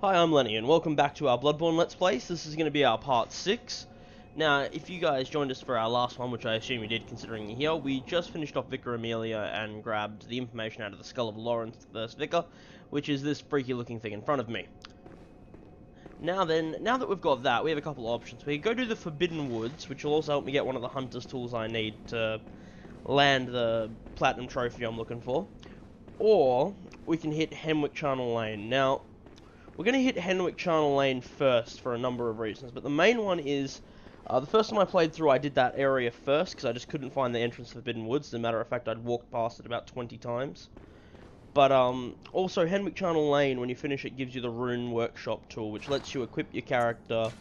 Hi, I'm Lenny, and welcome back to our Bloodborne Let's Play. This is going to be our part 6. Now, if you guys joined us for our last one, which I assume you did considering you're here, we just finished off Vicar Amelia and grabbed the information out of the Skull of Lawrence vs. Vicar, which is this freaky looking thing in front of me. Now then, now that we've got that, we have a couple of options. We can go do the Forbidden Woods, which will also help me get one of the Hunter's tools I need to land the Platinum Trophy I'm looking for. Or, we can hit Hemwick Charnel Lane. Now, we're going to hit Hemwick Charnel Lane first for a number of reasons, but the main one is, the first time I played through I did that area first, because I just couldn't find the entrance to Forbidden Woods. As a matter of fact, I'd walked past it about 20 times. But, also, Hemwick Charnel Lane, when you finish it, gives you the Rune Workshop tool, which lets you equip your character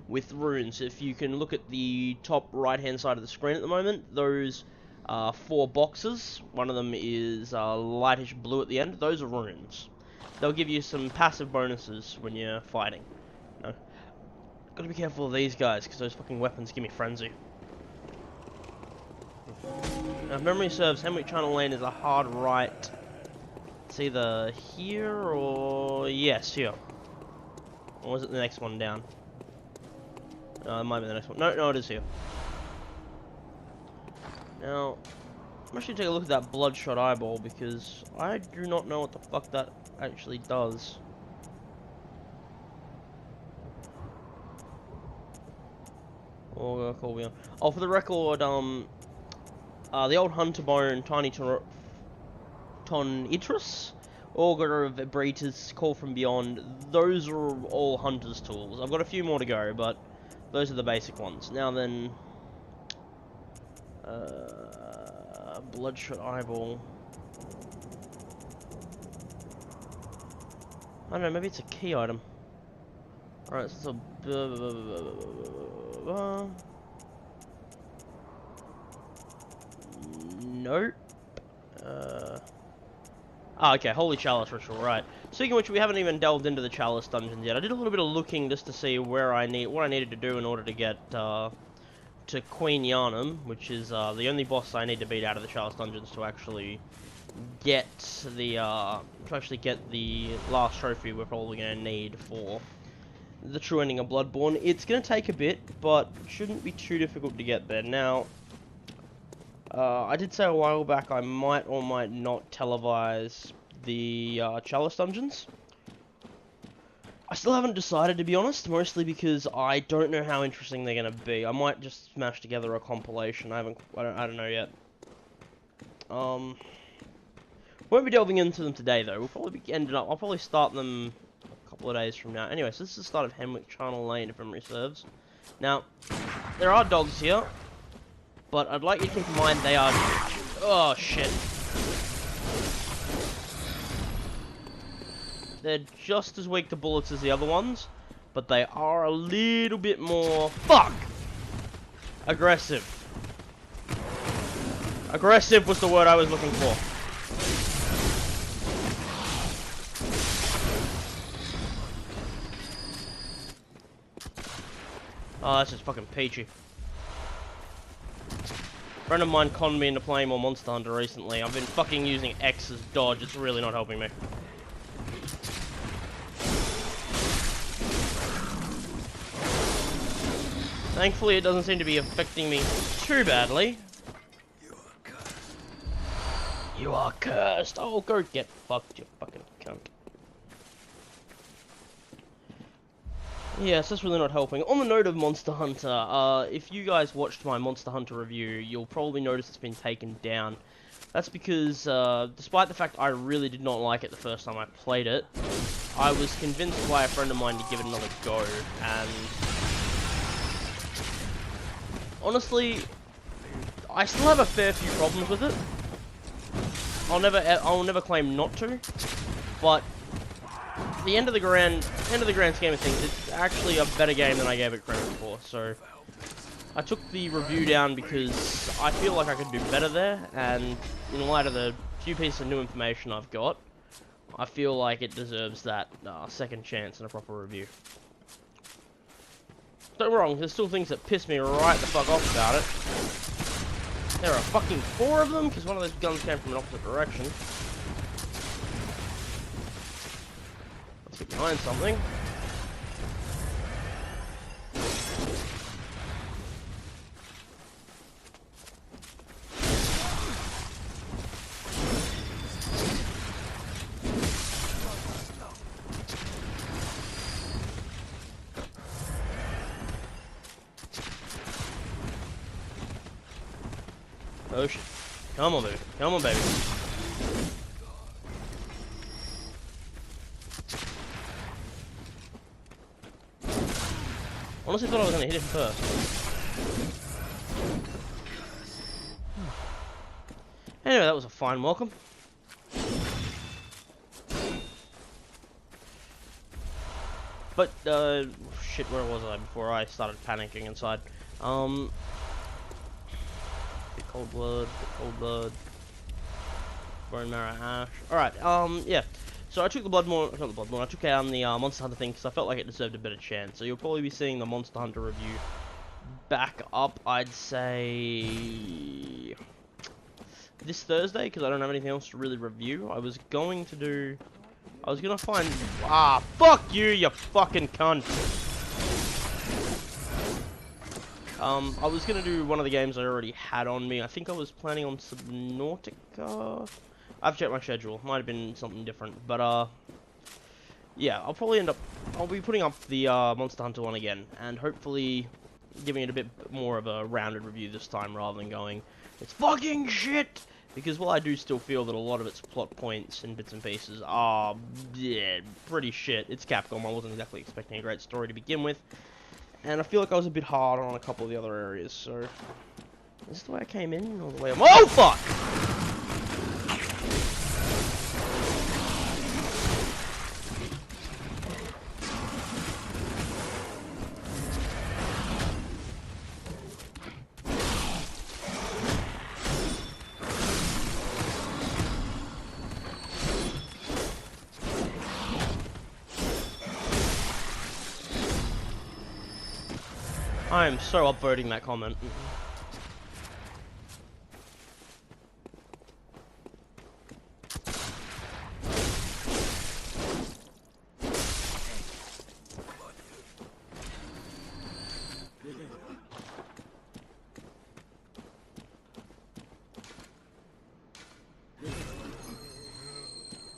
with runes. If you can look at the top right-hand side of the screen at the moment, those 4 boxes, one of them is lightish blue at the end, those are runes. They'll give you some passive bonuses when you're fighting. No. Gotta be careful of these guys, because those fucking weapons give me frenzy. Now, if memory serves, Hemwick Charnel Lane is a hard right. It's either here or... yes, here. Or was it the next one down? It might be the next one. No, it is here. Now, I'm actually take a look at that bloodshot eyeball, because I do not know what the fuck that actually does. Oh, for the record, the old Hunter Bone, Tiny Ton-Itris, Augur of Ebritas, Call from Beyond, those are all Hunter's tools. I've got a few more to go, but those are the basic ones. Now then, bloodshot eyeball. I don't know, maybe it's a key item. Alright, so it's a... nope. Okay, Holy Chalice Ritual, right. Speaking of which, we haven't even delved into the Chalice dungeons yet. I did a little bit of looking just to see what I needed to do in order to get, to Queen Yharnam, which is, the only boss I need to beat out of the Chalice dungeons to actually get the last trophy we're probably going to need for the true ending of Bloodborne. It's going to take a bit, but shouldn't be too difficult to get there. Now, I did say a while back I might or might not televise the Chalice dungeons. I still haven't decided, to be honest, mostly because I don't know how interesting they're going to be. I might just smash together a compilation. I don't know yet. Won't be delving into them today, though. We'll probably be I'll probably start them a couple of days from now. Anyway, so this is the start of Hemwick Charnel Lane, if memory serves. Now, there are dogs here, but I'd like you to keep in mind they are... oh, shit. They're just as weak to bullets as the other ones, but they are a little bit more... fuck! Aggressive. Aggressive was the word I was looking for. Oh, that's just fucking peachy. A friend of mine conned me into playing more Monster Hunter recently. I've been fucking using X as dodge. It's really not helping me. Thankfully, it doesn't seem to be affecting me too badly. You are cursed. You are cursed. Oh, go get fucked, you fucking cunt. Yes, that's really not helping. On the note of Monster Hunter, if you guys watched my Monster Hunter review, you'll probably notice it's been taken down. That's because, despite the fact I really did not like it the first time I played it, I was convinced by a friend of mine to give it another go, and... honestly, I still have a fair few problems with it. I'll never claim not to, but... the end of the grand scheme of things, it's actually a better game than I gave it credit for. So I took the review down because I feel like I could do better there, and in light of the few pieces of new information I've got, I feel like it deserves that second chance and a proper review. Don't get me wrong, there's still things that piss me right the fuck off about it. There are fucking 4 of them because one of those guns came from an opposite direction. Get behind something. Oh shit. Come on, baby. Come on, baby. Honestly thought I was gonna hit him first. Anyway, that was a fine welcome. But, shit, where was I before I started panicking inside? Bit cold blood, bone marrow ash. Alright, yeah. So I took the Bloodborne, not the Bloodborne, I took out the Monster Hunter thing because I felt like it deserved a better chance. So you'll probably be seeing the Monster Hunter review back up, I'd say, this Thursday, because I don't have anything else to really review. I was gonna find, fuck you, you fucking cunt. I was gonna do one of the games I already had on me. I think I was planning on Subnautica. I've checked my schedule. Might have been something different, but yeah, I'll be putting up the Monster Hunter one again, and hopefully giving it a bit more of a rounded review this time, rather than going, it's fucking shit. Because while I do still feel that a lot of its plot points and bits and pieces are, yeah, pretty shit. It's Capcom. I wasn't exactly expecting a great story to begin with. And I feel like I was a bit hard on a couple of the other areas, so... Is this the way I came in, or the way I'm... Oh, fuck! I am so upvoting that comment.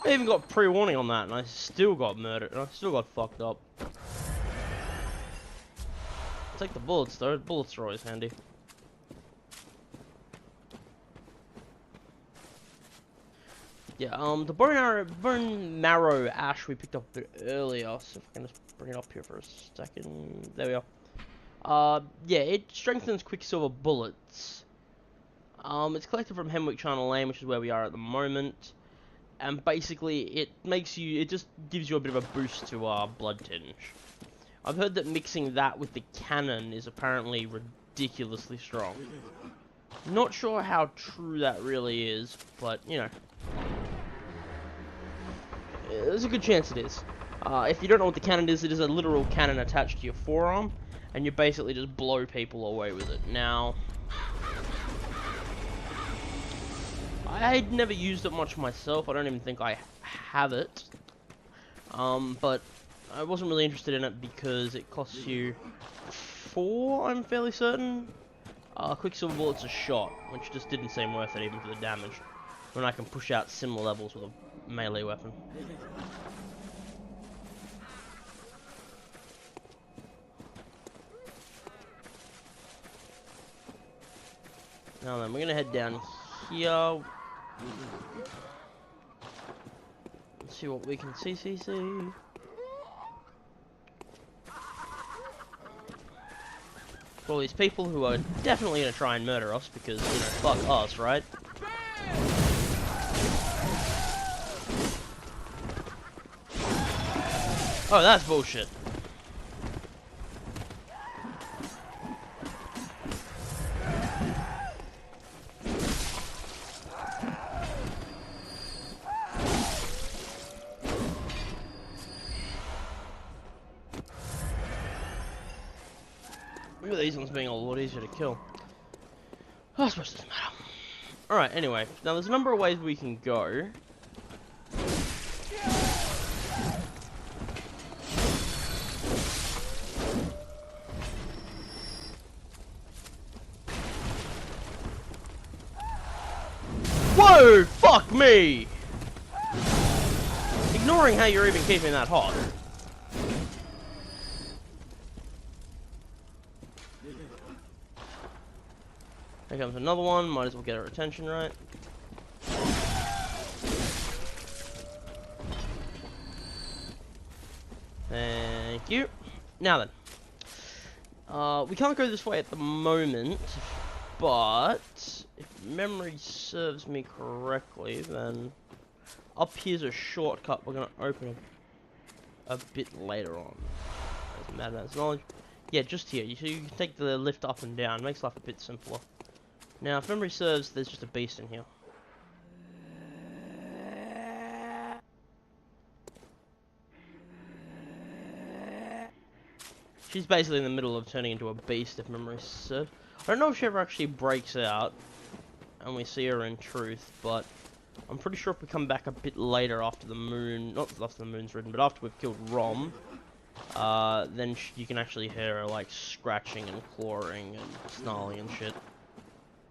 I even got pre-warning on that and I still got murdered, and I still got fucked up. Take the bullets though, bullets are always handy. Yeah, the bone marrow ash we picked up a bit earlier, so if I can just bring it up here for a second. There we are. Yeah, it strengthens Quicksilver bullets. It's collected from Hemwick Charnel Lane, which is where we are at the moment. And basically, it just gives you a bit of a boost to blood tinge. I've heard that mixing that with the cannon is apparently ridiculously strong. Not sure how true that really is, but, you know. There's a good chance it is. If you don't know what the cannon is, it is a literal cannon attached to your forearm, and you basically just blow people away with it. Now, I'd never used it much myself. I don't even think I have it. But I wasn't really interested in it because it costs you 4, I'm fairly certain. Quicksilver bullets a shot, which just didn't seem worth it even for the damage, when I can push out similar levels with a melee weapon. Now then, we're gonna head down here. Let's see what we can see. For all these people who are definitely gonna try and murder us because, you know, fuck us, right? Oh, that's bullshit. Look at these ones being a lot easier to kill. Oh, I suppose it doesn't matter. Alright, anyway. Now, there's a number of ways we can go. Fuck me! Ignoring how you're even keeping that hot. Here comes another one. Might as well get our attention right. Thank you. Now then. We can't go this way at the moment, but if memory serves me correctly, then up here's a shortcut we're going to open a bit later on. Doesn't matter, that's knowledge. Yeah, just here. You can take the lift up and down. Makes life a bit simpler. Now, if memory serves, there's just a beast in here. She's basically in the middle of turning into a beast, if memory serves. I don't know if she ever actually breaks out, and we see her in truth, but I'm pretty sure if we come back a bit later after the moon, not after the moon's ridden, but after we've killed Rom, then you can actually hear her, like, scratching and clawing and snarling and shit.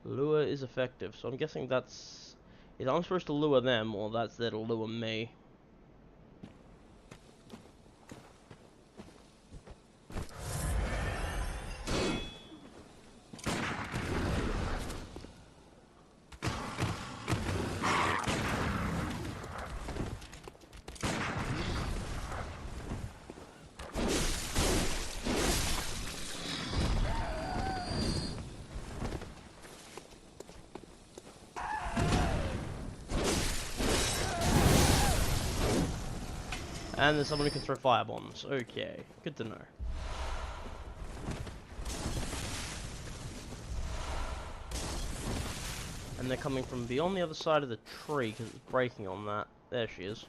Lure is effective, so I'm guessing that's... either I'm supposed to lure them, or that's there to lure me. And there's someone who can throw fire bombs. Okay, good to know. And they're coming from beyond the other side of the tree because it's breaking on that. There she is.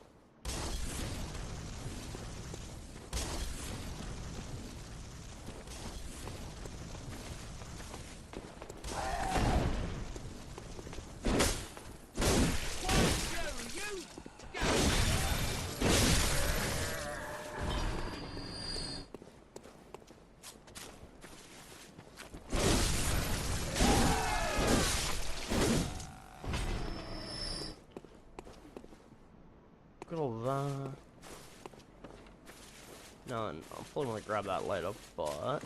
Look at all that. No, I'm probably gonna grab that later, but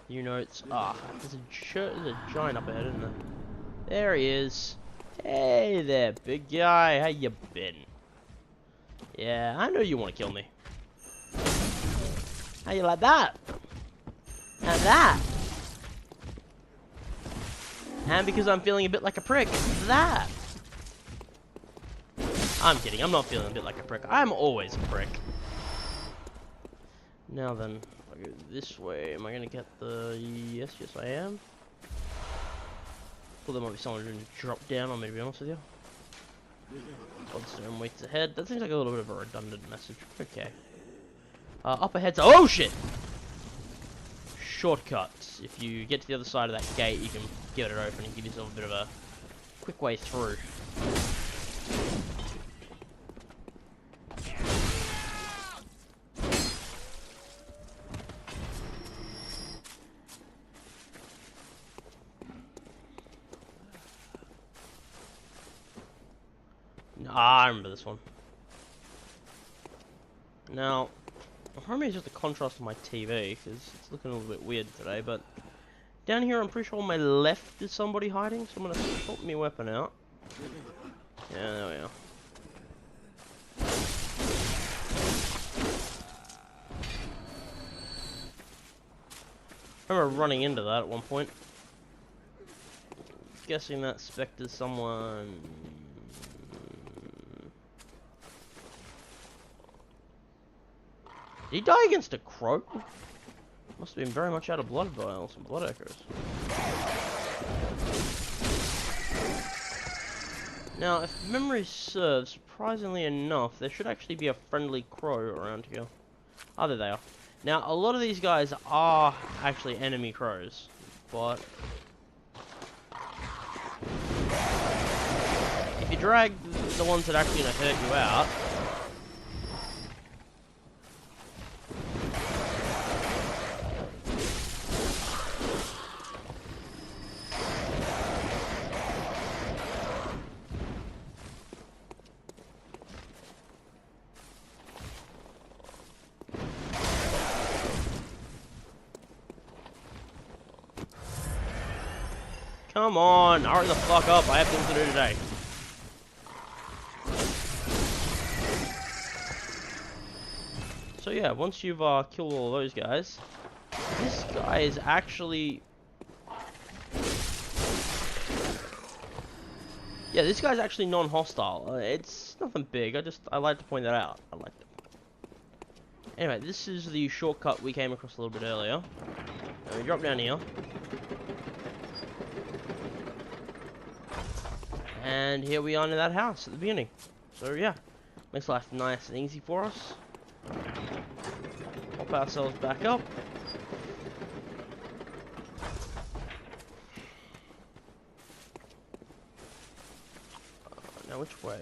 you know it's there's a giant up ahead, isn't there? There he is. Hey there, big guy. How you been? Yeah, I know you want to kill me. How you like that? And that? And because I'm feeling a bit like a prick, that? I'm kidding, I'm not feeling a bit like a prick. I'm always a prick. Now then, if I go this way, am I gonna get the... Yes, I am. Well, there might be someone who drop down on me, to be honest with you. Bloodstone waits ahead. That seems like a little bit of a redundant message. Okay. Up ahead's... Oh, shit! Shortcuts. If you get to the other side of that gate, you can get it open and give yourself a bit of a quick way through. Ah, I remember this one. Now, maybe it's just the contrast of my TV, because it's looking a little bit weird today, but down here I'm pretty sure on my left is somebody hiding, so I'm going to swap my weapon out. Yeah, there we are. I remember running into that at one point. Guessing that Spectre's someone... Did he die against a crow? Must have been very much out of blood vials and blood echoes. Now, if memory serves, surprisingly enough, there should actually be a friendly crow around here. Oh, there they are. Now, a lot of these guys are actually enemy crows, but... if you drag the ones that are actually going to hurt you out... Come on, hurry the fuck up. I have things to do today. So yeah, once you've killed all those guys, this guy is actually... Yeah, this guy's actually non-hostile. It's nothing big. I like to point that out. I like it. Anyway, this is the shortcut we came across a little bit earlier. Now we drop down here. And here we are in that house at the beginning. So yeah, makes life nice and easy for us. Pop ourselves back up. Now which way?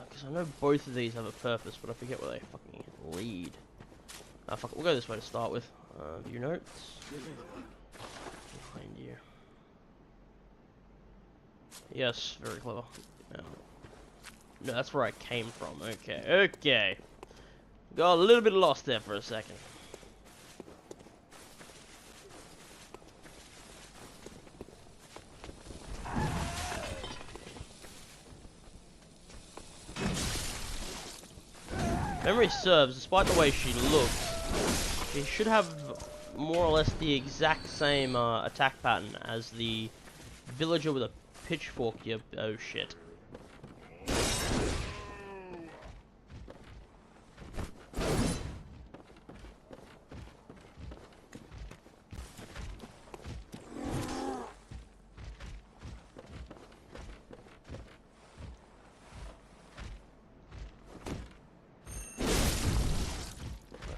Because I know both of these have a purpose, but I forget where they fucking lead. Fuck it, we'll go this way to start with. View notes. Behind you. Yes, very clever. No, that's where I came from. Okay, okay. Got a little bit lost there for a second. Memory serves, despite the way she looks, she should have more or less the exact same attack pattern as the villager with a pitchfork. Oh shit.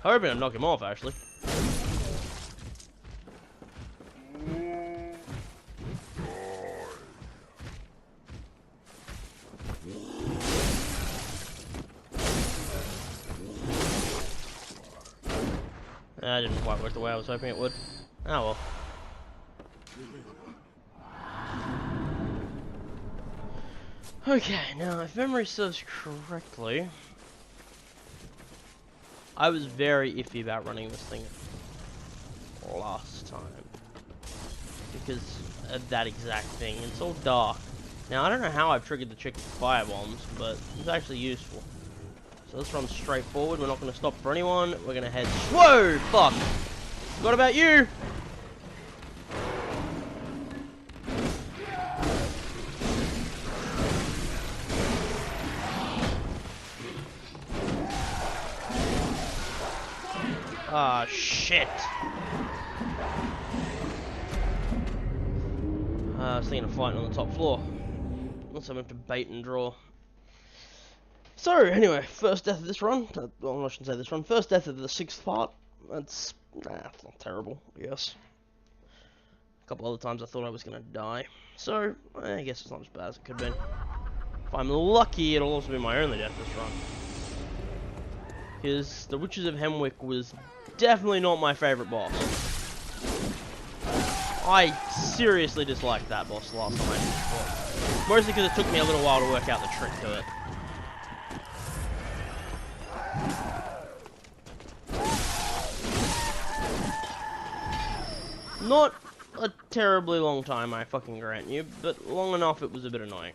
Hoping to knock him off, actually. That didn't quite work the way I was hoping it would. Oh well. Okay, now if memory serves correctly, I was very iffy about running this thing last time because of that exact thing. It's all dark. Now I don't know how I've triggered the chicken fire bombs, but it's actually useful. So let's run straight forward. We're not going to stop for anyone. We're going to head... Whoa! Fuck! Forgot about you! Ah, shit! I was thinking of fighting on the top floor. Unless I'm going to bait and draw. So, anyway, first death of this run. Well, I shouldn't say this run. First death of the 6th part. That's not terrible, I guess. A couple other times I thought I was going to die. So, I guess it's not as bad as it could have been. If I'm lucky, it'll also be my only death this run. Because the Witches of Hemwick was definitely not my favourite boss. I seriously disliked that boss the last time I did it. Mostly because it took me a little while to work out the trick to it. Not a terribly long time, I fucking grant you, but long enough it was a bit annoying.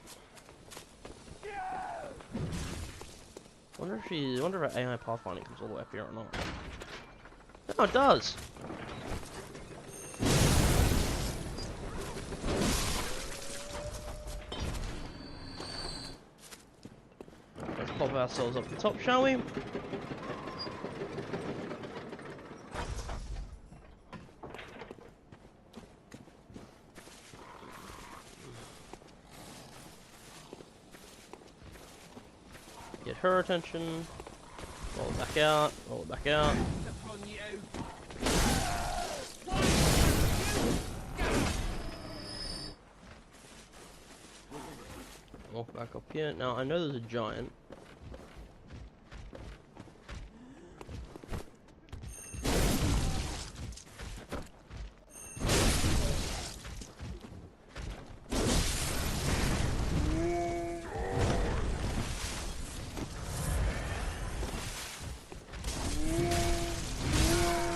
Wonder if AI pathfinding comes all the way up here or not. No, it does. Let's pop ourselves up the top, shall we? Get her attention. Roll it back out. Roll it back out. Walk back up here. Now I know there's a giant.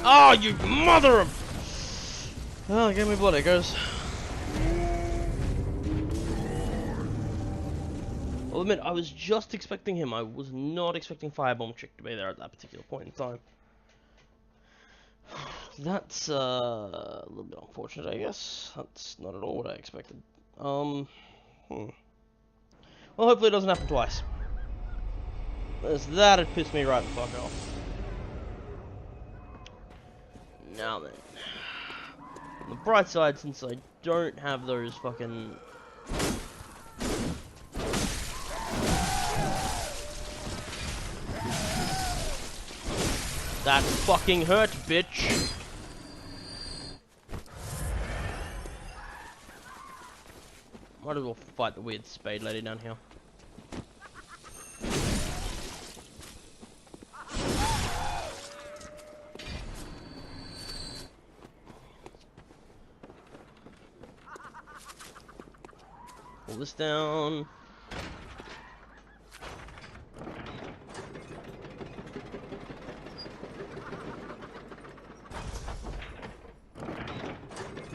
Oh, you mother of... Oh, give me blood, it goes. admit, I was just expecting him. I was not expecting Firebomb Chick to be there at that particular point in time. That's a little bit unfortunate, I guess. That's not at all what I expected. Well, hopefully it doesn't happen twice. As that'd piss me right the fuck off. Now then. On the bright side, since I don't have those fucking... That fucking hurt, bitch! Might as well fight the weird spade lady down here. Pull this down.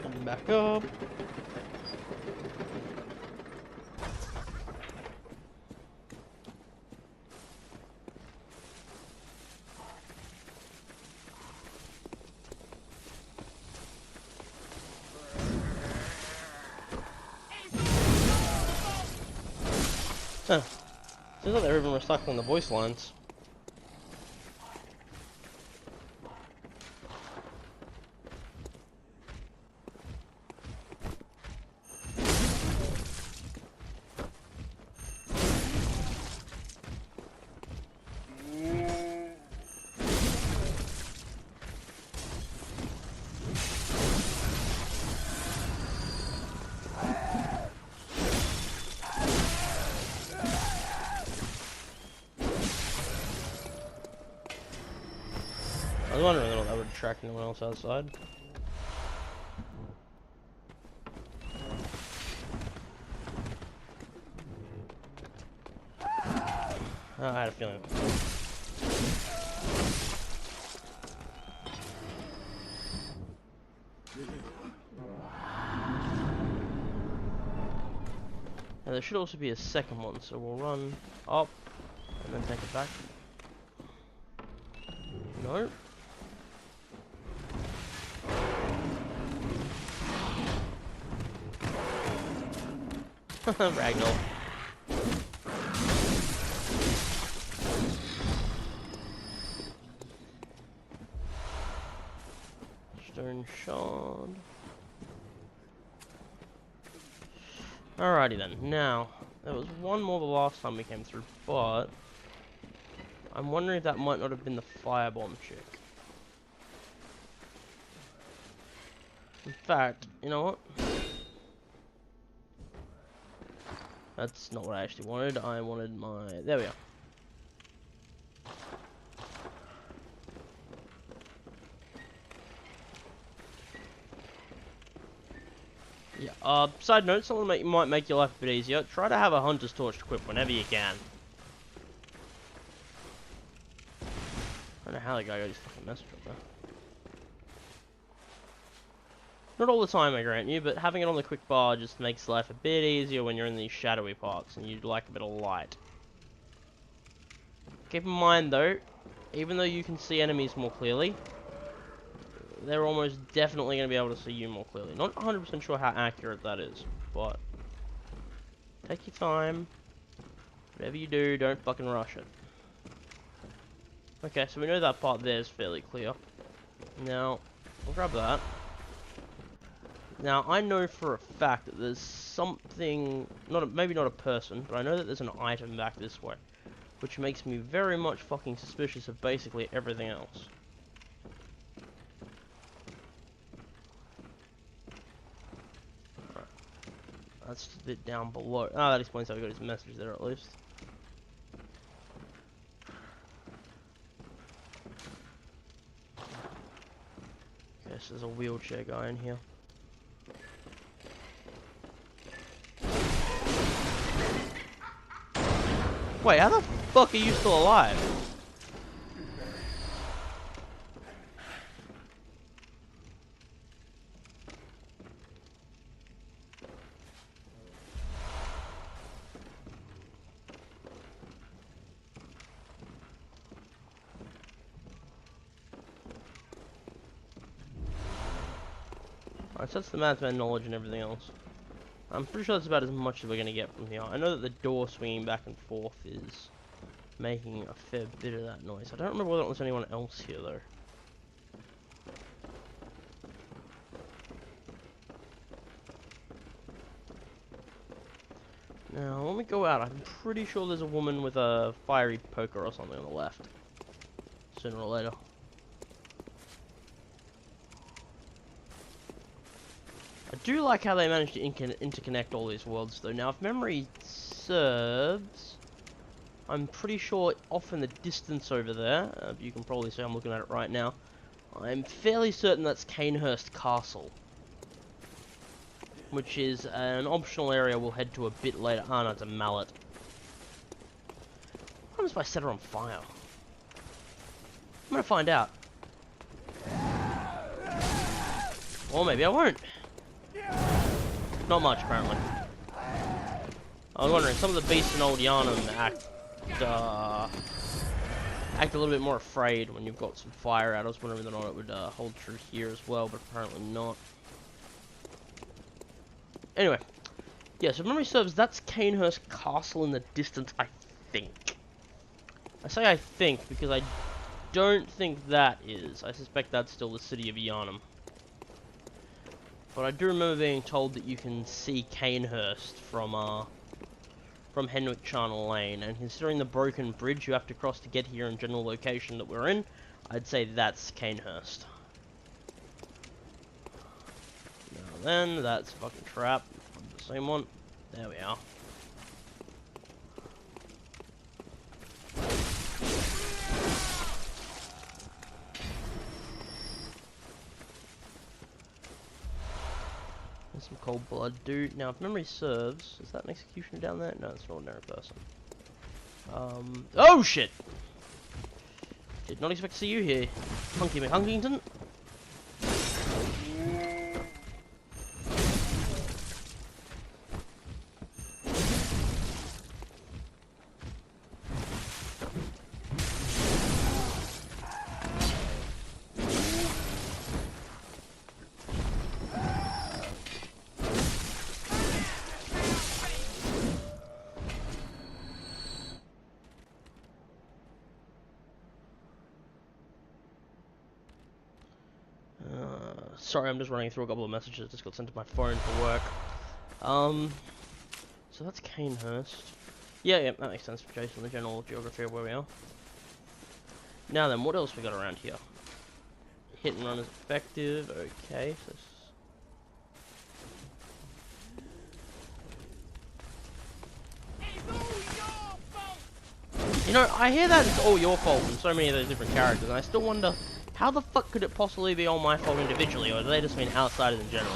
And back up. Huh. Seems like they're even recycling the voice lines. I was wondering if that would attract anyone else outside. I had a feeling. Now there should also be a second one, so we'll run up and then take it back. No. Ragdoll. Stone shard. Alrighty then. Now, there was one more the last time we came through, but I'm wondering if that might not have been the firebomb chick. In fact, you know what? That's not what I actually wanted. I wanted my... There we are. Yeah, side note, something might make your life a bit easier. Try to have a hunter's torch equipped whenever you can. I don't know how the guy got his fucking message up there. Not all the time, I grant you, but having it on the quick bar just makes life a bit easier when you're in these shadowy parts and you'd like a bit of light. Keep in mind though, even though you can see enemies more clearly, they're almost definitely going to be able to see you more clearly. Not 100% sure how accurate that is, but take your time. Whatever you do, don't fucking rush it. Okay, so we know that part there is fairly clear. Now, we'll grab that. Now, I know for a fact that there's something, maybe not a person, but I know that there's an item back this way, which makes me very much fucking suspicious of basically everything else. Right. That's just a bit down below. Ah, that explains how he got his message there at least. Okay, so there's a wheelchair guy in here. Wait, how the fuck are you still alive? Alright, so that's the madman knowledge and everything else. I'm pretty sure that's about as much as we're going to get from here. I know that the door swinging back and forth is making a fair bit of that noise. I don't remember whether there's anyone else here, though. Now, when we go out, I'm pretty sure there's a woman with a fiery poker or something on the left. Sooner or later. I do like how they managed to interconnect all these worlds, though. Now, if memory serves, I'm pretty sure off in the distance over there, you can probably see I'm looking at it right now, I'm fairly certain that's Canehurst Castle. Which is an optional area we'll head to a bit later. Ah, no, it's a mallet. What happens if I set her on fire? I'm gonna find out. Or maybe I won't. Not much, apparently. I was wondering, some of the beasts in Old Yarnum act a little bit more afraid when you've got some fire out. I was wondering whether or not it would hold true here as well, but apparently not. Anyway, yeah, so if memory serves, that's Canehurst Castle in the distance, I think. I say I think because I don't think that is. I suspect that's still the city of Yarnum. But I do remember being told that you can see Canehurst from Hemwick Charnel Lane, and considering the broken bridge you have to cross to get here in general location that we're in, I'd say that's Canehurst. Now then, that's a fucking trap. The same one. There we are. Some cold blood, dude. Now, if memory serves, is that an executioner down there? No, it's an ordinary person. Oh shit! Did not expect to see you here, Hunky McHunkington. Sorry, I'm just running through a couple of messages. Just got sent to my phone for work. So that's Canehurst. Yeah, that makes sense based on the general geography of where we are. Now then, what else we got around here? Hit and run is effective. Okay, so you know, I hear that it's all your fault in so many of those different characters, and I still wonder, how the fuck could it possibly be all my fault individually, or do they just mean outsiders in general?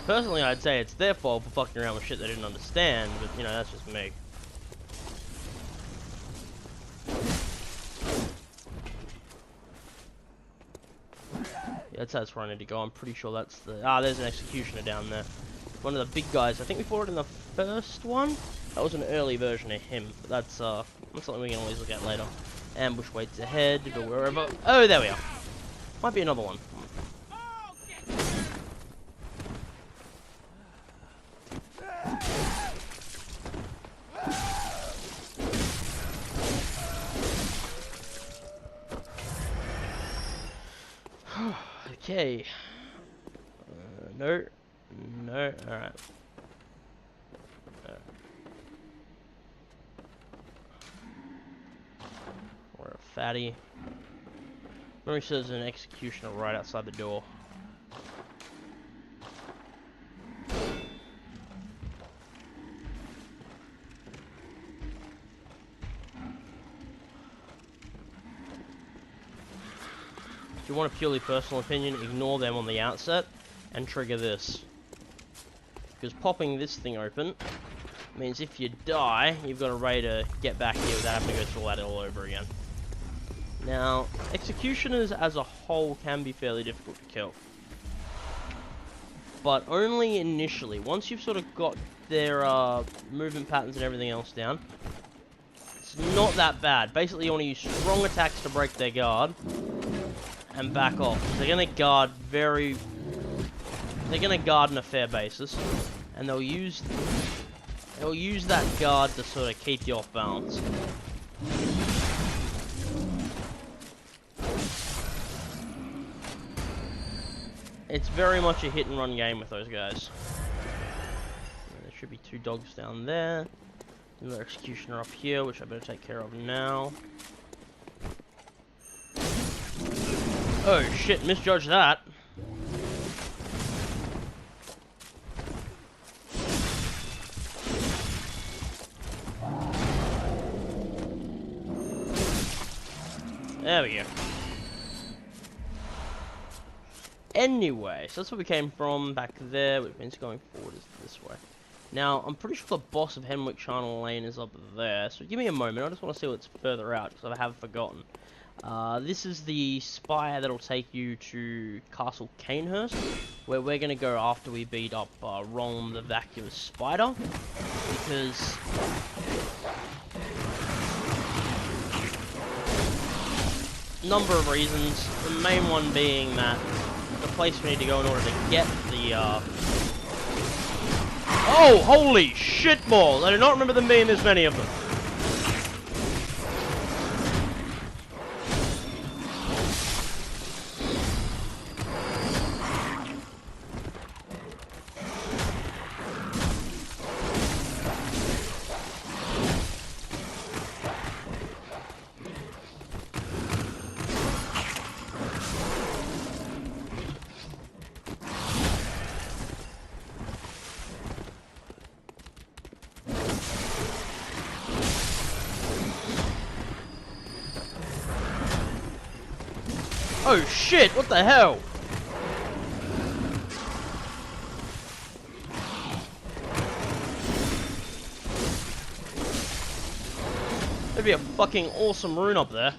Personally, I'd say it's their fault for fucking around with shit they didn't understand, but, you know, that's just me. Yeah, that's where I need to go. I'm pretty sure that's the... Ah, there's an executioner down there. One of the big guys. I think we fought it in the first one. That was an early version of him. But that's something we can always look at later. Ambush waits ahead, or wherever. Oh, there we are. Might be another one. Okay. No. No. Alright. We're a fatty. Memory says an executioner right outside the door. If you want a purely personal opinion, ignore them on the outset and trigger this. Because popping this thing open means if you die, you've got a way to get back here without having to go through that all over again. Now, executioners as a whole can be fairly difficult to kill. But only initially. Once you've sort of got their movement patterns and everything else down, It's not that bad. Basically, you want to use strong attacks to break their guard and back off. They're gonna guard They're gonna guard on a fair basis, and they'll use that guard to sort of keep you off balance. It's very much a hit and run game with those guys. There should be 2 dogs down there. Another executioner up here, which I better take care of now. Oh shit, misjudged that. There we go. Anyway, so that's where we came from, back there, which means going forward is this way. Now, I'm pretty sure the boss of Hemwick Charnel Lane is up there, so give me a moment, I just want to see what's further out, because I have forgotten. This is the spire that'll take you to Castle Canehurst, where we're going to go after we beat up Rom the Vacuum Spider, because number of reasons, the main one being that the place we need to go in order to get the oh, holy shit balls! I do not remember them being this many of them. Oh shit, what the hell? There'd be a fucking awesome rune up there.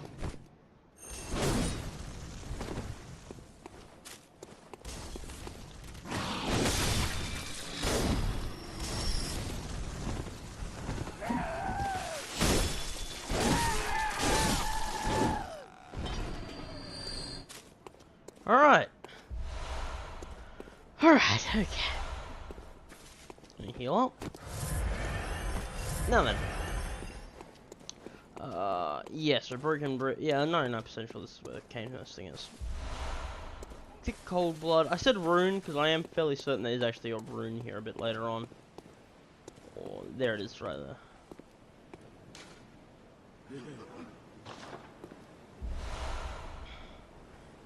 Alright. Alright, okay. Let me heal up. Now then. Yes, a broken bridge. Yeah, I'm 99% sure this is where Canehurst thing is. Thick cold blood. I said rune because I am fairly certain there is actually a rune here a bit later on. Oh, there it is right there.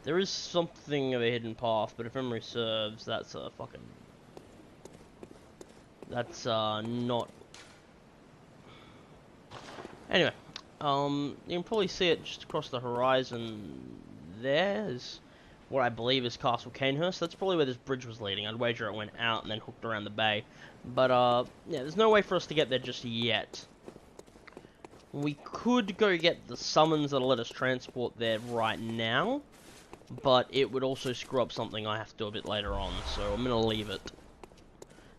There is something of a hidden path, but if memory serves, that's a fucking... That's, not... Anyway, you can probably see it just across the horizon. There is what I believe is Castle Canehurst. That's probably where this bridge was leading. I'd wager it went out and then hooked around the bay. But, yeah, there's no way for us to get there just yet. We could go get the summons that'll let us transport there right now. But it would also screw up something I have to do a bit later on, so I'm going to leave it.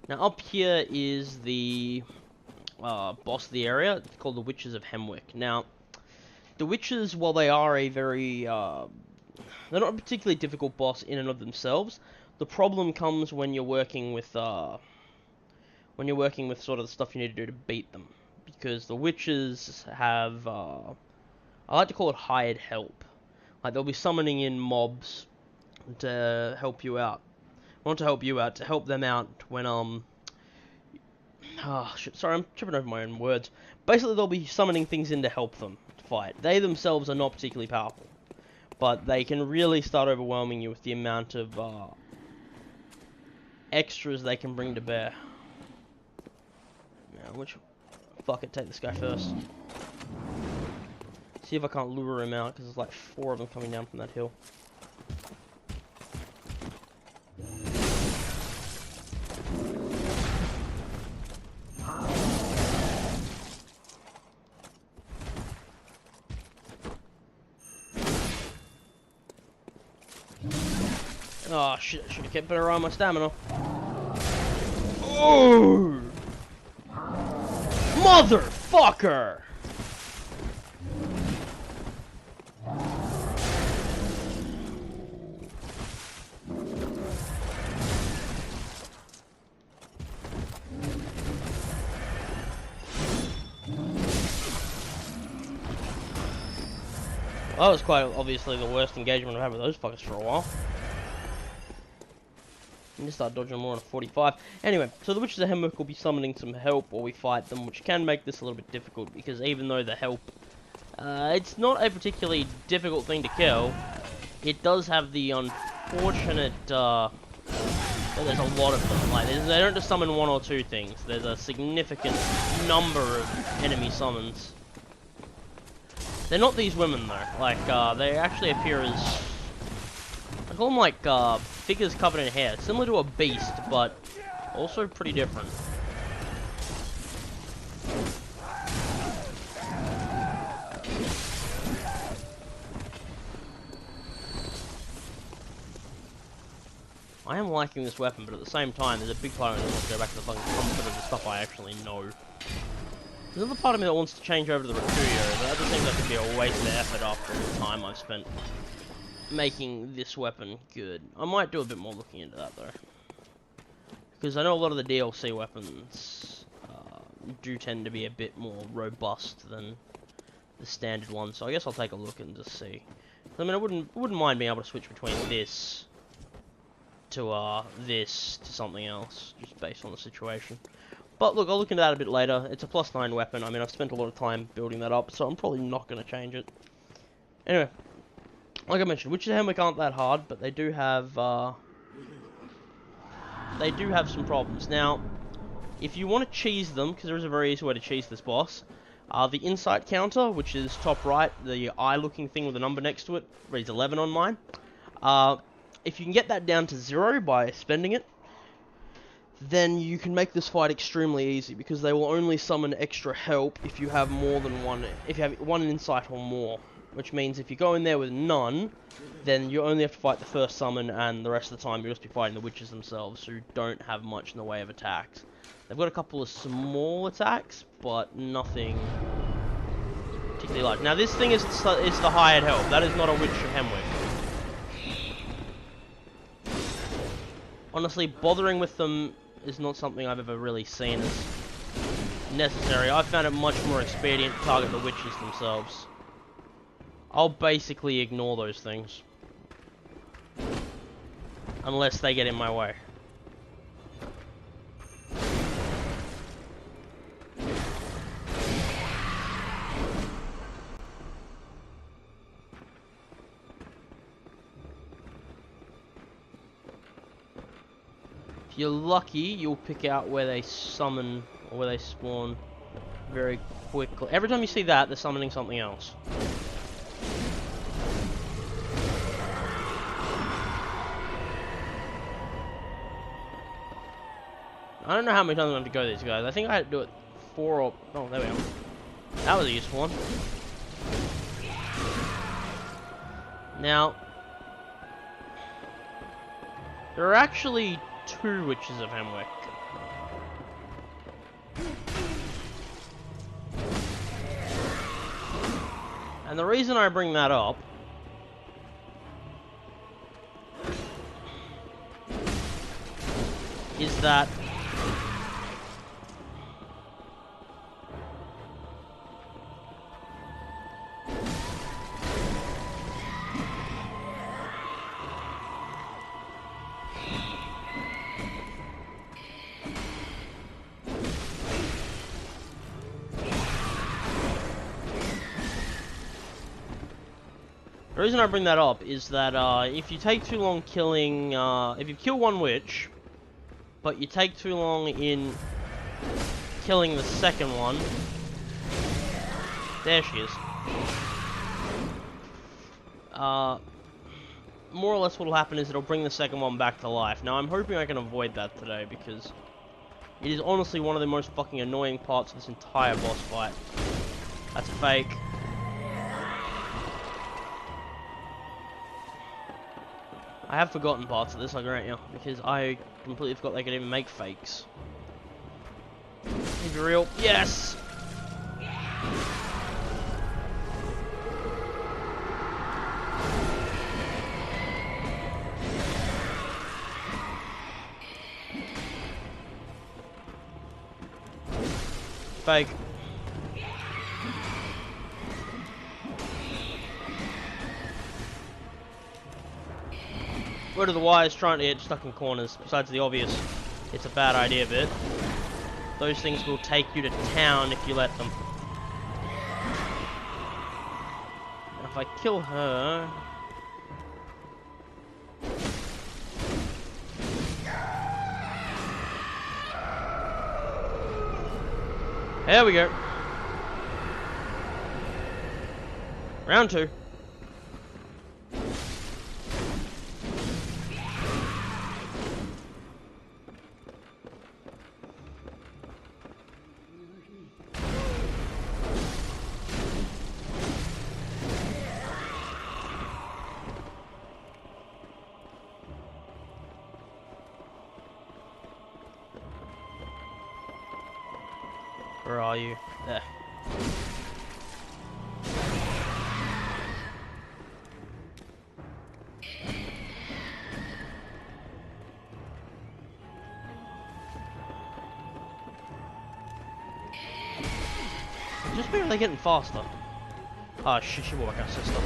Now up here is the boss of the area. It's called the Witches of Hemwick. Now, the Witches, while they are a very... they're not a particularly difficult boss in and of themselves. The problem comes when you're working with... sort of the stuff you need to do to beat them. Because the Witches have... I like to call it hired help. Like, they'll be summoning in mobs to help you out. Not to help you out, to help them out when, oh, shit, sorry, I'm tripping over my own words. Basically, they'll be summoning things in to help them fight. They themselves are not particularly powerful. But they can really start overwhelming you with the amount of, extras they can bring to bear. Now, fuck it, take this guy first. See if I can't lure him out, because there's like 4 of them coming down from that hill. Oh shit, I should have kept better on my stamina. Oh! Motherfucker! Well, that was quite obviously the worst engagement I've had with those fuckers for a while. And just start dodging more on a 45. Anyway, so the Witches of Hemwick will be summoning some help while we fight them, which can make this a little bit difficult, because even though the help, it's not a particularly difficult thing to kill, it does have the unfortunate, well, there's a lot of them. Like, they don't just summon one or two things. There's a significant number of enemy summons. They're not these women, though. Like, they actually appear as... I call them, like, figures covered in hair. Similar to a beast, but also pretty different. I am liking this weapon, but at the same time, there's a big part of me that wants to go back to the fucking comfort of the stuff I actually know. There's another part of me that wants to change over to the Mercurio, but that just seems like it'd be a waste of effort after all the time I've spent making this weapon good. I might do a bit more looking into that, though. Because I know a lot of the DLC weapons do tend to be a bit more robust than the standard ones, so I guess I'll take a look and just see. I mean, I wouldn't mind being able to switch between this to something else, just based on the situation. But look, I'll look into that a bit later. It's a +9 weapon. I mean, I've spent a lot of time building that up, so I'm probably not going to change it. Anyway, like I mentioned, Witches of Hemwick aren't that hard, but they do have some problems. Now, if you want to cheese them, because there is a very easy way to cheese this boss, the insight counter, which is top right, the eye-looking thing with a number next to it, reads 11 on mine. If you can get that down to 0 by spending it, then you can make this fight extremely easy, because they will only summon extra help if you have more than one, if you have one insight or more. Which means if you go in there with none, then you only have to fight the first summon, and the rest of the time you'll just be fighting the witches themselves, who don't have much in the way of attacks. They've got a couple of small attacks, but nothing particularly large. Now this thing is the hired help. That is not a Witch of Hemwick. Honestly, bothering with them is not something I've ever really seen as necessary. I found it much more expedient to target the witches themselves. I'll basically ignore those things. Unless they get in my way. If you're lucky, you'll pick out where they summon, or where they spawn very quickly. Every time you see that, they're summoning something else. I don't know how many times I have to go these guys. I think I had to do it 4 or... Oh, there we go. That was a useful one. Now, there are actually 2 Witches of Hemwick. And the reason I bring that up is that the reason I bring that up is that if you take too long killing, if you kill one witch, but you take too long in killing the second one, there she is. More or less what will happen is it'll bring the second one back to life. Now I'm hoping I can avoid that today, because it is honestly one of the most fucking annoying parts of this entire boss fight. That's fake. I have forgotten parts of this, I grant you, because I completely forgot they could even make fakes. Be real. Yes! Fake. rid of the wires trying to get stuck in corners, besides the obvious, it's a bad idea bit. Those things will take you to town if you let them. And if I kill her... There we go. Round 2. Where are you? There. Just barely getting faster. Oh shit, she brought back our sister.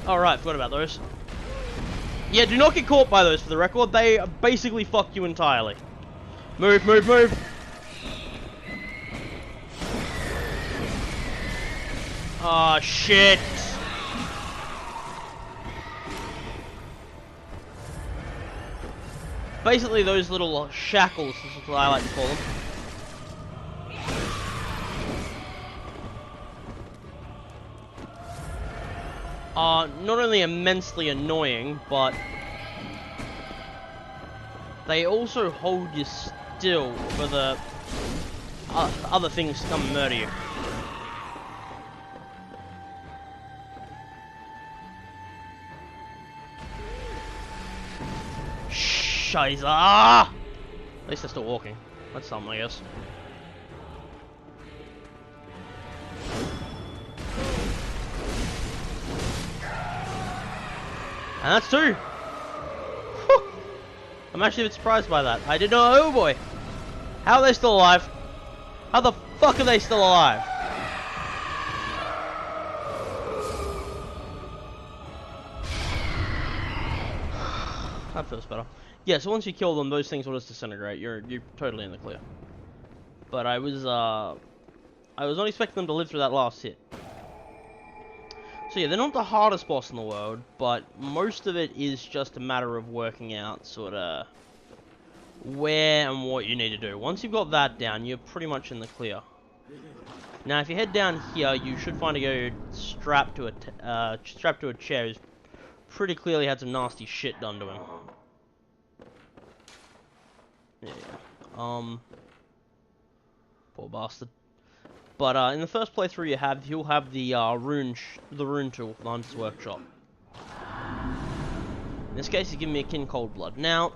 Alright, forgot about those. Yeah, do not get caught by those for the record. They basically fuck you entirely. Move, move, move! Ah, shit! Basically, those little shackles is what I like to call them. Are not only immensely annoying, but they also hold you still for the other things to come and murder you. Scheiße! Ah! At least they're still walking. That's something, I guess. And that's 2! Whew. I'm actually a bit surprised by that. I did not. Oh boy! How are they still alive? How the fuck are they still alive? That feels better. Yeah, so once you kill them, those things will just disintegrate. You're totally in the clear. But I was not expecting them to live through that last hit. So yeah, they're not the hardest boss in the world, but most of it is just a matter of working out sort of where and what you need to do. Once you've got that down, you're pretty much in the clear. Now, if you head down here, you should find a guy strapped to a chair who's pretty clearly had some nasty shit done to him. Yeah. Poor bastard. But in the first playthrough you'll have the rune tool for the Hunter's Workshop. In this case, he's giving me a kin cold blood. Now,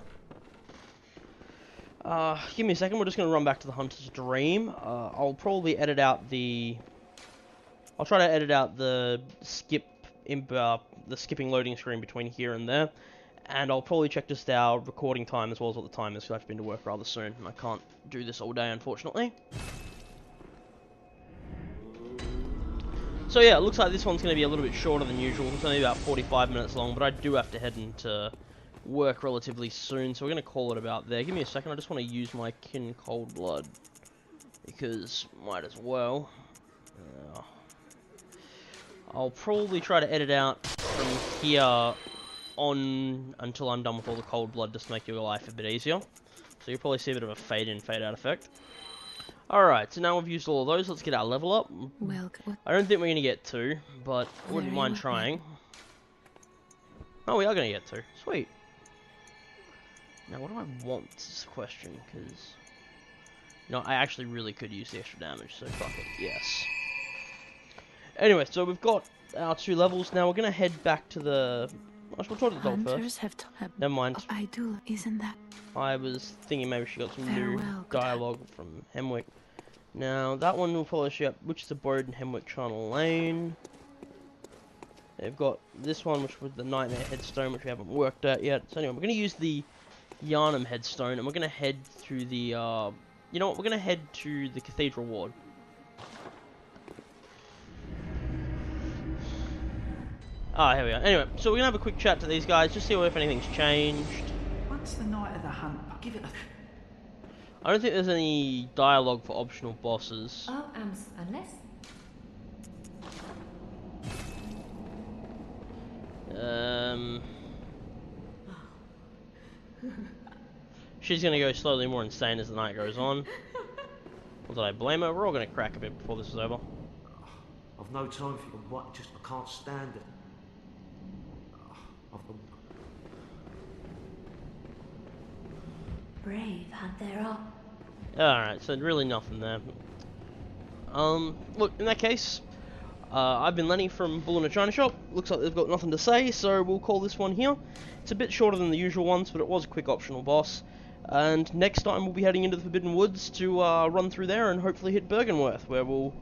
give me a second. We're just going to run back to the Hunter's Dream. I'll probably edit out the. I'll try to edit out the skipping loading screen between here and there, and I'll probably check just our recording time as well as what the time is. So I've been to work rather soon, and I can't do this all day, unfortunately. So yeah, it looks like this one's going to be a little bit shorter than usual. It's only about 45 minutes long, but I do have to head into work relatively soon, so we're going to call it about there. Give me a second, I just want to use my kin cold blood, because might as well. I'll probably try to edit out from here on until I'm done with all the cold blood, just to make your life a bit easier. So you'll probably see a bit of a fade in, fade out effect. Alright, so now we've used all of those, let's get our level up. I don't think we're going to get 2, but I wouldn't mind trying. Oh, we are going to get 2. Sweet. Now, what do I want is the question, because... You know, I actually really could use the extra damage, so fuck it, yes. Anyway, so we've got our 2 levels, now we're going to head back to the... I should talk to the doll first. Never mind. I do, isn't that? I was thinking maybe she got some new dialogue from Hemwick. Now, that one will follow you up, which is the Bloodborne Hemwick Charnel Lane. They've got this one, which was the Nightmare Headstone, which we haven't worked out yet. So anyway, we're going to use the Yarnum Headstone, and we're going to head through the, you know what, we're going to head to the Cathedral Ward. Ah, here we are. Anyway, so we're gonna have a quick chat to these guys, just see if anything's changed. Once the night of the hunt, I'll give it a... I don't think there's any dialogue for optional bosses. Oh, unless... She's gonna go slowly more insane as the night goes on. Or did I blame her? We're all gonna crack a bit before this is over. I've no time for you. What? Just I can't stand it. Brave, hunt there are. Alright, so really nothing there. Look, in that case, I've been Lenny from Bloodborne Let China Shop. Looks like they've got nothing to say, so we'll call this one here. It's a bit shorter than the usual ones, but it was a quick optional boss. And next time we'll be heading into the Forbidden Woods to run through there and hopefully hit Bergenworth, where we'll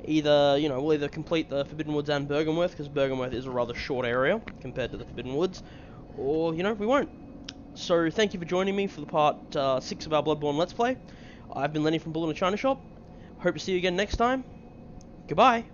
either complete the Forbidden Woods and Bergenworth, because Bergenworth is a rather short area compared to the Forbidden Woods, or, we won't. So thank you for joining me for the part 6 of our Bloodborne Let's Play. I've been Lenny from Bloodborne Let China Shop. Hope to see you again next time. Goodbye.